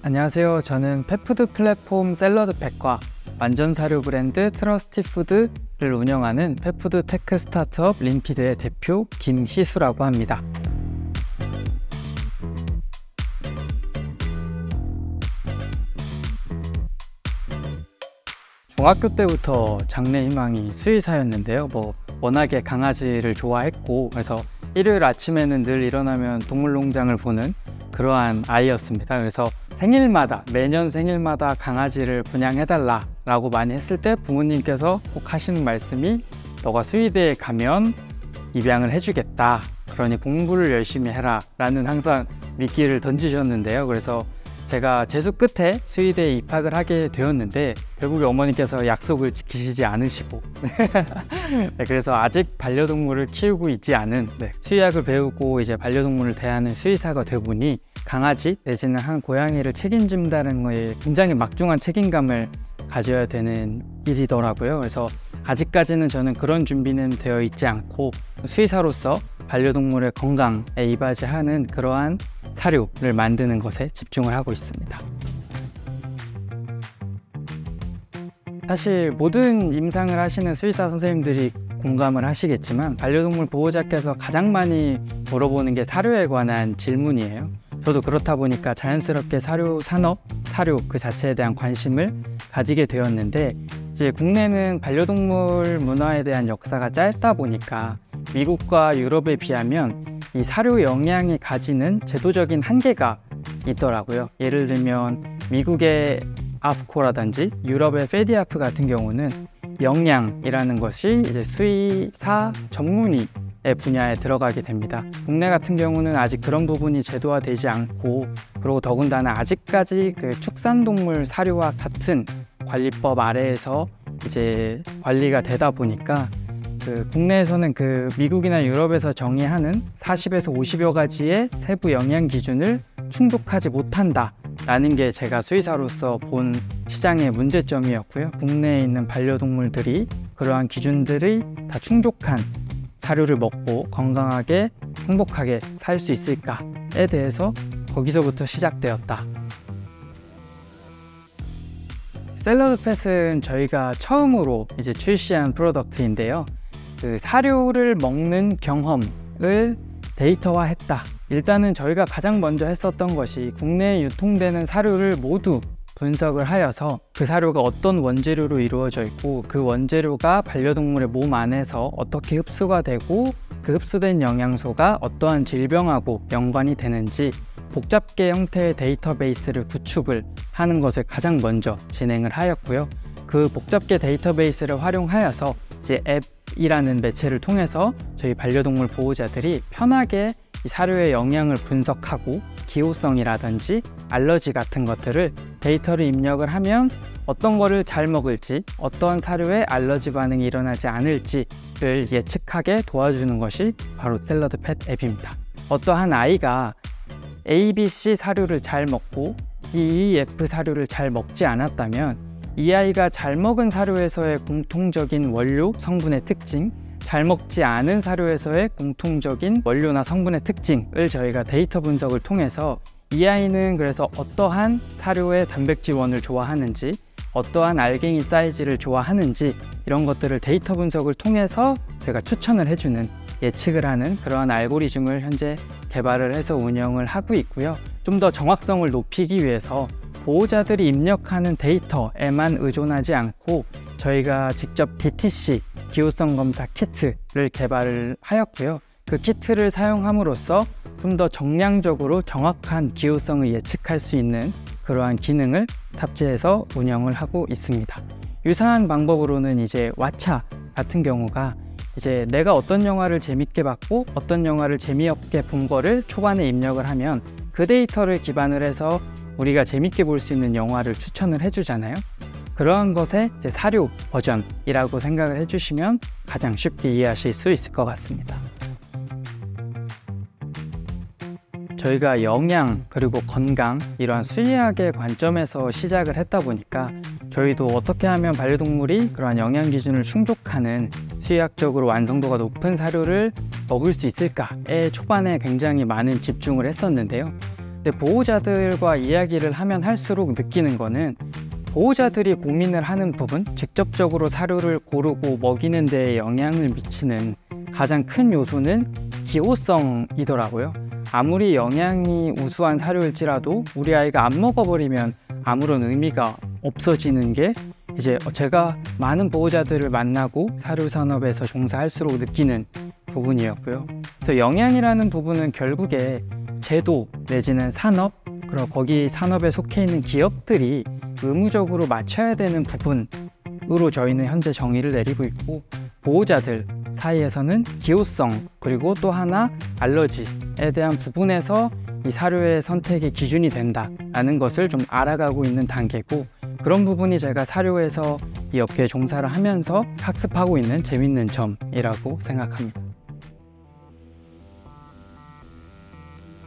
안녕하세요. 저는 펫푸드 플랫폼 샐러드팩과 완전 사료 브랜드 트러스티푸드를 운영하는 펫푸드 테크 스타트업 림피드의 대표 김희수라고 합니다. 중학교 때부터 장래 희망이 수의사였는데요. 워낙에 강아지를 좋아했고, 그래서 일요일 아침에는 늘 일어나면 동물농장을 보는 그러한 아이였습니다. 그래서 매년 생일마다 강아지를 분양해달라 라고 많이 했을 때 부모님께서 꼭 하시는 말씀이 너가 수의대에 가면 입양을 해주겠다, 그러니 공부를 열심히 해라 라는 항상 미끼를 던지셨는데요. 그래서 제가 재수 끝에 수의대에 입학을 하게 되었는데 결국에 어머니께서 약속을 지키시지 않으시고 네, 그래서 아직 반려동물을 키우고 있지 않은 수의학을 배우고 이제 반려동물을 대하는 수의사가 되보니 강아지 내지는 한 고양이를 책임진다는 거에 굉장히 막중한 책임감을 가져야 되는 일이더라고요. 그래서 아직까지는 저는 그런 준비는 되어 있지 않고 수의사로서 반려동물의 건강에 이바지하는 그러한 사료를 만드는 것에 집중을 하고 있습니다. 사실 모든 임상을 하시는 수의사 선생님들이 공감을 하시겠지만 반려동물 보호자께서 가장 많이 물어보는 게 사료에 관한 질문이에요. 저도 그렇다 보니까 자연스럽게 사료 산업, 사료 그 자체에 대한 관심을 가지게 되었는데, 이제 국내는 반려동물 문화에 대한 역사가 짧다 보니까 미국과 유럽에 비하면 이 사료 영양이 가지는 제도적인 한계가 있더라고요. 예를 들면 미국의 아프코라든지 유럽의 페디아프 같은 경우는 영양이라는 것이 이제 수의사 전문의 분야에 들어가게 됩니다. 국내 같은 경우는 아직 그런 부분이 제도화되지 않고, 그리고 더군다나 아직까지 그 축산동물 사료와 같은 관리법 아래에서 이제 관리가 되다 보니까 국내에서는 미국이나 유럽에서 정의하는 40에서 50여 가지의 세부 영양 기준을 충족하지 못한다 라는 게 제가 수의사로서 본 시장의 문제점이었고요. 국내에 있는 반려동물들이 그러한 기준들이 다 충족한 사료를 먹고 건강하게 행복하게 살 수 있을까에 대해서 거기서부터 시작되었다. 샐러드팻은 저희가 처음으로 이제 출시한 프로덕트인데요. 사료를 먹는 경험을 데이터화했다. 일단은 저희가 가장 먼저 했었던 것이 국내에 유통되는 사료를 모두 분석을 하여서 그 사료가 어떤 원재료로 이루어져 있고 그 원재료가 반려동물의 몸 안에서 어떻게 흡수가 되고 그 흡수된 영양소가 어떠한 질병하고 연관이 되는지 복잡계 형태의 데이터베이스를 구축을 하는 것을 가장 먼저 진행을 하였고요. 그 복잡계 데이터베이스를 활용하여서 이제 앱이라는 매체를 통해서 저희 반려동물 보호자들이 편하게 이 사료의 영양을 분석하고 기호성이라든지 알러지 같은 것들을 데이터를 입력을 하면 어떤 거를 잘 먹을지, 어떤 사료에 알러지 반응이 일어나지 않을지를 예측하게 도와주는 것이 바로 샐러드팻 앱입니다. 어떠한 아이가 ABC 사료를 잘 먹고 DEF 사료를 잘 먹지 않았다면 이 아이가 잘 먹은 사료에서의 공통적인 원료, 성분의 특징, 잘 먹지 않은 사료에서의 공통적인 원료나 성분의 특징을 저희가 데이터 분석을 통해서 이 아이는 그래서 어떠한 사료의 단백질원을 좋아하는지, 어떠한 알갱이 사이즈를 좋아하는지 이런 것들을 데이터 분석을 통해서 저희가 추천을 해주는, 예측을 하는 그러한 알고리즘을 현재 개발을 해서 운영을 하고 있고요. 좀 더 정확성을 높이기 위해서 보호자들이 입력하는 데이터에만 의존하지 않고 저희가 직접 DTC 기호성 검사 키트를 개발을 하였고요. 그 키트를 사용함으로써 좀 더 정량적으로 정확한 기호성을 예측할 수 있는 그러한 기능을 탑재해서 운영을 하고 있습니다. 유사한 방법으로는 이제 왓챠 같은 경우가 이제 내가 어떤 영화를 재밌게 봤고 어떤 영화를 재미없게 본 거를 초반에 입력을 하면 그 데이터를 기반을 해서 우리가 재밌게 볼 수 있는 영화를 추천을 해주잖아요. 그러한 것의 이제 사료 버전이라고 생각을 해주시면 가장 쉽게 이해하실 수 있을 것 같습니다. 저희가 영양 그리고 건강 이러한 수의학의 관점에서 시작을 했다 보니까 저희도 어떻게 하면 반려동물이 그러한 영양 기준을 충족하는 수의학적으로 완성도가 높은 사료를 먹을 수 있을까에 초반에 굉장히 많은 집중을 했었는데요. 근데 보호자들과 이야기를 하면 할수록 느끼는 거는 보호자들이 고민을 하는 부분, 직접적으로 사료를 고르고 먹이는 데에 영향을 미치는 가장 큰 요소는 기호성이더라고요. 아무리 영양이 우수한 사료일지라도 우리 아이가 안 먹어버리면 아무런 의미가 없어지는 게 이제 제가 많은 보호자들을 만나고 사료 산업에서 종사할수록 느끼는 부분이었고요. 그래서 영양이라는 부분은 결국에 제도 내지는 산업, 그리고 거기 산업에 속해 있는 기업들이 의무적으로 맞춰야 되는 부분으로 저희는 현재 정의를 내리고 있고, 보호자들 사이에서는 기호성 그리고 또 하나 알러지에 대한 부분에서 이 사료의 선택의 기준이 된다라는 것을 좀 알아가고 있는 단계고, 그런 부분이 제가 사료에서 이 업계에 종사를 하면서 학습하고 있는 재밌는 점이라고 생각합니다.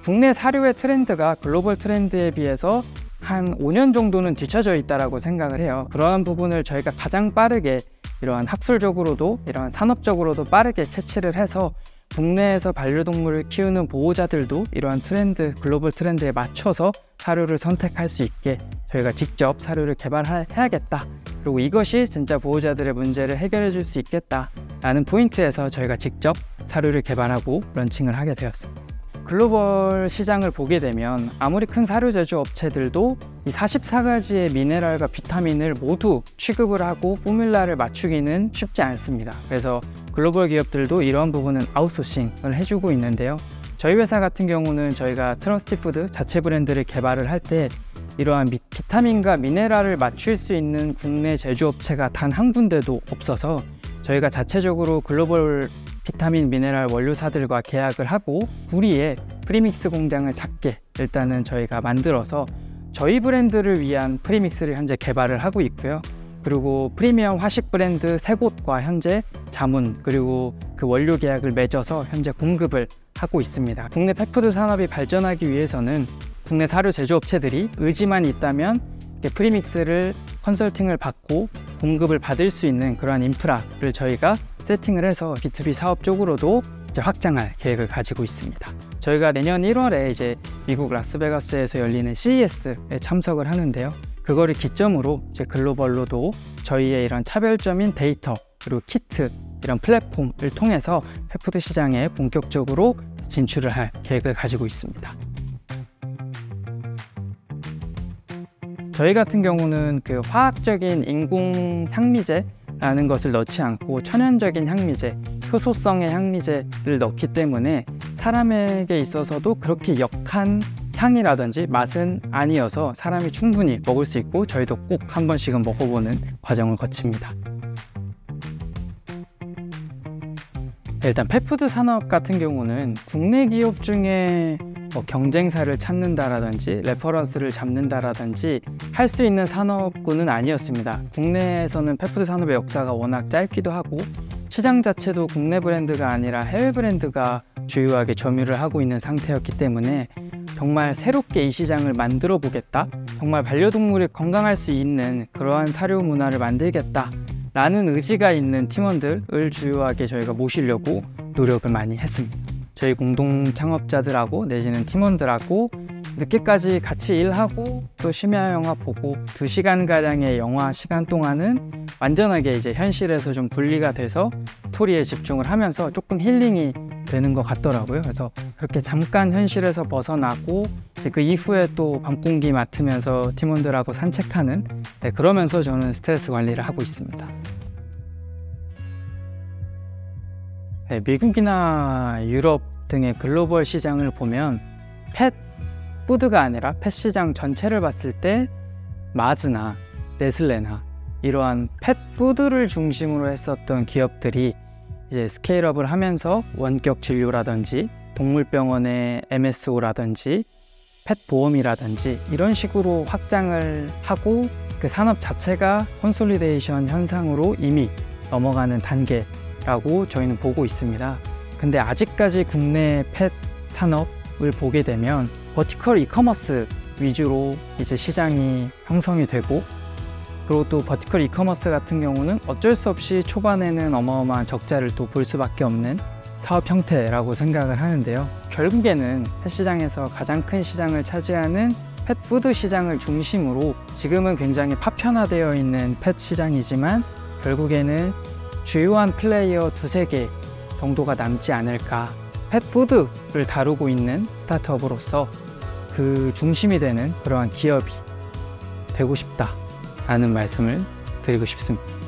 국내 사료의 트렌드가 글로벌 트렌드에 비해서 한 5년 정도는 뒤처져 있다고 생각을 해요. 그러한 부분을 저희가 가장 빠르게 이러한 학술적으로도 이러한 산업적으로도 빠르게 캐치를 해서 국내에서 반려동물을 키우는 보호자들도 이러한 트렌드, 글로벌 트렌드에 맞춰서 사료를 선택할 수 있게 저희가 직접 사료를 개발해야겠다. 그리고 이것이 진짜 보호자들의 문제를 해결해 줄 수 있겠다라는 포인트에서 저희가 직접 사료를 개발하고 런칭을 하게 되었습니다. 글로벌 시장을 보게 되면 아무리 큰 사료 제조 업체들도 이 44가지의 미네랄과 비타민을 모두 취급을 하고 포뮬라를 맞추기는 쉽지 않습니다. 그래서 글로벌 기업들도 이러한 부분은 아웃소싱을 해주고 있는데요. 저희 회사 같은 경우는 저희가 트러스티푸드 자체 브랜드를 개발을 할 때 이러한 비타민과 미네랄을 맞출 수 있는 국내 제조업체가 단 한 군데도 없어서 저희가 자체적으로 글로벌 비타민 미네랄 원료사들과 계약을 하고 구리에 프리믹스 공장을 작게 일단은 저희가 만들어서 저희 브랜드를 위한 프리믹스를 현재 개발을 하고 있고요. 그리고 프리미엄 화식 브랜드 3곳과 현재 자문 그리고 그 원료 계약을 맺어서 현재 공급을 하고 있습니다. 국내 펫푸드 산업이 발전하기 위해서는 국내 사료 제조업체들이 의지만 있다면 프리믹스를 컨설팅을 받고 공급을 받을 수 있는 그러한 인프라를 저희가 세팅을 해서 B2B 사업 쪽으로도 이제 확장할 계획을 가지고 있습니다. 저희가 내년 1월에 이제 미국 라스베가스에서 열리는 CES에 참석을 하는데요. 그거를 기점으로 이제 글로벌로도 저희의 이런 차별점인 데이터 그리고 키트 이런 플랫폼을 통해서 펫푸드 시장에 본격적으로 진출을 할 계획을 가지고 있습니다. 저희 같은 경우는 그 화학적인 인공 향미제라는 것을 넣지 않고 천연적인 향미제, 효소성의 향미제를 넣기 때문에 사람에게 있어서도 그렇게 역한 향이라든지 맛은 아니어서 사람이 충분히 먹을 수 있고 저희도 꼭 한 번씩은 먹어보는 과정을 거칩니다. 일단 펫푸드 산업 같은 경우는 국내 기업 중에 경쟁사를 찾는다라든지 레퍼런스를 잡는다라든지 할 수 있는 산업군은 아니었습니다. 국내에서는 펫푸드 산업의 역사가 워낙 짧기도 하고 시장 자체도 국내 브랜드가 아니라 해외 브랜드가 주요하게 점유를 하고 있는 상태였기 때문에 정말 새롭게 이 시장을 만들어 보겠다, 정말 반려동물이 건강할 수 있는 그러한 사료 문화를 만들겠다 라는 의지가 있는 팀원들을 주요하게 저희가 모시려고 노력을 많이 했습니다. 저희 공동 창업자들하고 내지는 팀원들하고 늦게까지 같이 일하고 또 심야 영화 보고 2시간가량의 영화 시간 동안은 완전하게 이제 현실에서 좀 분리가 돼서 스토리에 집중을 하면서 조금 힐링이 되는 것 같더라고요. 그래서 그렇게 잠깐 현실에서 벗어나고 이제 그 이후에 또 밤 공기 맡으면서 팀원들하고 산책하는 그러면서 저는 스트레스 관리를 하고 있습니다. 미국이나 유럽 등의 글로벌 시장을 보면 펫 푸드가 아니라 펫 시장 전체를 봤을 때 마즈나 네슬레나 이러한 펫 푸드를 중심으로 했었던 기업들이 이제 스케일업을 하면서 원격 진료라든지 동물병원의 MSO라든지 펫 보험이라든지 이런 식으로 확장을 하고 그 산업 자체가 콘솔리데이션 현상으로 이미 넘어가는 단계라고 저희는 보고 있습니다. 근데 아직까지 국내 펫 산업의 모습을 보게 되면 버티컬 이커머스 위주로 이제 시장이 형성이 되고, 그리고 또 버티컬 이커머스 같은 경우는 어쩔 수 없이 초반에는 어마어마한 적자를 또 볼 수밖에 없는 사업 형태라고 생각을 하는데요. 결국에는 펫 시장에서 가장 큰 시장을 차지하는 펫푸드 시장을 중심으로 지금은 굉장히 파편화되어 있는 펫 시장이지만 결국에는 주요한 플레이어 두세 개 정도가 남지 않을까. 펫푸드를 다루고 있는 스타트업으로서 그 중심이 되는 그러한 기업이 되고 싶다라는 말씀을 드리고 싶습니다.